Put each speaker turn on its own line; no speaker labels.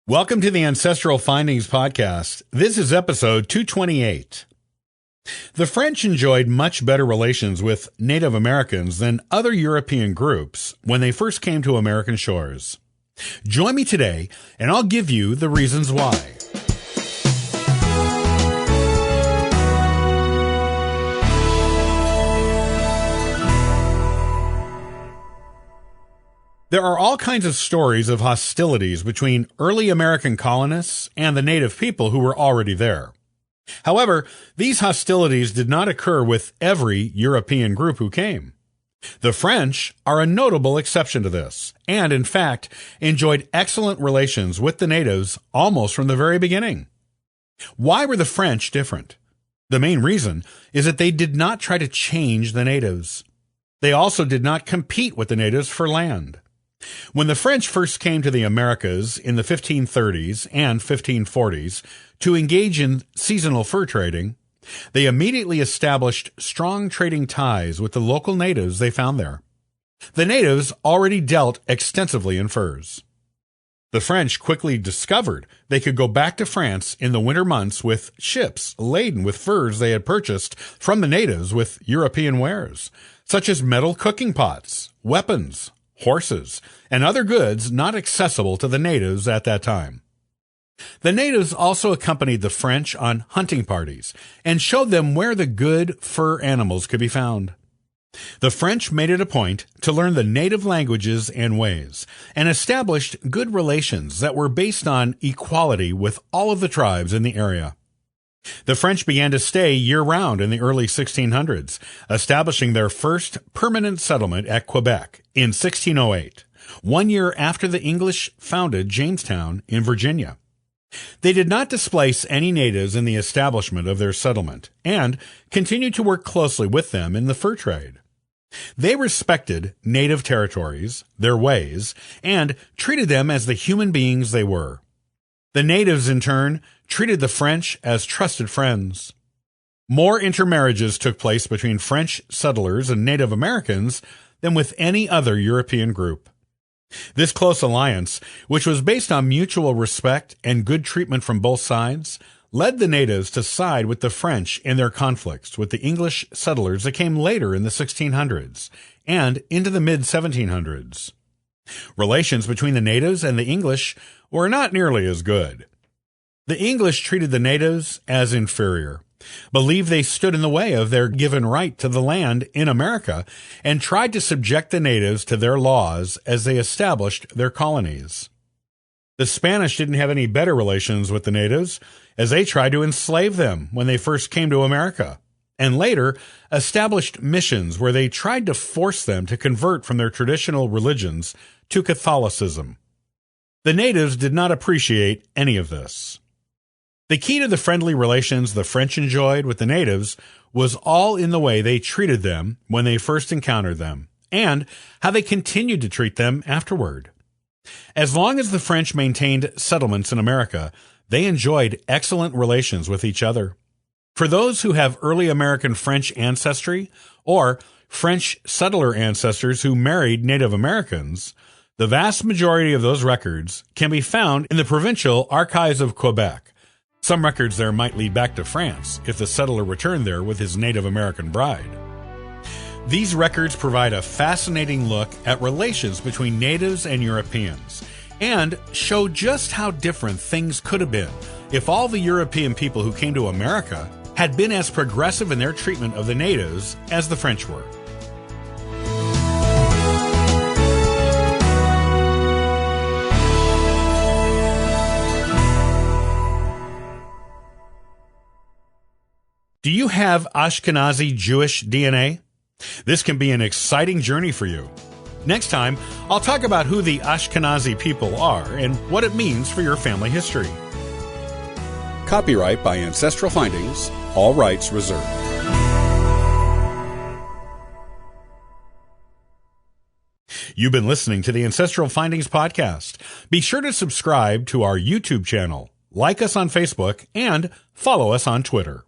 Welcome to the Ancestral Findings Podcast. This is episode 228. The French enjoyed much better relations with Native Americans than other European groups when they first came to American shores. Join me today, and I'll give you the reasons why. There are all kinds of stories of hostilities between early American colonists and the native people who were already there. However, these hostilities did not occur with every European group who came. The French are a notable exception to this, and in fact, enjoyed excellent relations with the natives almost from the very beginning. Why were the French different? The main reason is that they did not try to change the natives. They also did not compete with the natives for land. When the French first came to the Americas in the 1530s and 1540s to engage in seasonal fur trading, they immediately established strong trading ties with the local natives they found there. The natives already dealt extensively in furs. The French quickly discovered they could go back to France in the winter months with ships laden with furs they had purchased from the natives with European wares, such as metal cooking pots, weapons, horses, and other goods not accessible to the natives at that time. The natives also accompanied the French on hunting parties and showed them where the good fur animals could be found. The French made it a point to learn the native languages and ways and established good relations that were based on equality with all of the tribes in the area. The French began to stay year-round in the early 1600s, establishing their first permanent settlement at Quebec in 1608, 1 year after the English founded Jamestown in Virginia. They did not displace any natives in the establishment of their settlement and continued to work closely with them in the fur trade. They respected native territories, their ways, and treated them as the human beings they were. The natives, in turn, treated the French as trusted friends. More intermarriages took place between French settlers and Native Americans than with any other European group. This close alliance, which was based on mutual respect and good treatment from both sides, led the natives to side with the French in their conflicts with the English settlers that came later in the 1600s and into the mid-1700s. Relations between the natives and the English were not nearly as good. The English treated the natives as inferior, believed they stood in the way of their given right to the land in America, and tried to subject the natives to their laws as they established their colonies. The Spanish didn't have any better relations with the natives, as they tried to enslave them when they first came to America, and later established missions where they tried to force them to convert from their traditional religions to Catholicism. The natives did not appreciate any of this. The key to the friendly relations the French enjoyed with the natives was all in the way they treated them when they first encountered them, and how they continued to treat them afterward. As long as the French maintained settlements in America, they enjoyed excellent relations with each other. For those who have early American French ancestry or French settler ancestors who married Native Americans, the vast majority of those records can be found in the Provincial Archives of Quebec. Some records there might lead back to France if the settler returned there with his Native American bride. These records provide a fascinating look at relations between natives and Europeans and show just how different things could have been if all the European people who came to America had been as progressive in their treatment of the natives as the French were. Do you have Ashkenazi Jewish DNA? This can be an exciting journey for you. Next time, I'll talk about who the Ashkenazi people are and what it means for your family history.
Copyright by Ancestral Findings, all rights reserved.
You've been listening to the Ancestral Findings podcast. Be sure to subscribe to our YouTube channel, like us on Facebook, and follow us on Twitter.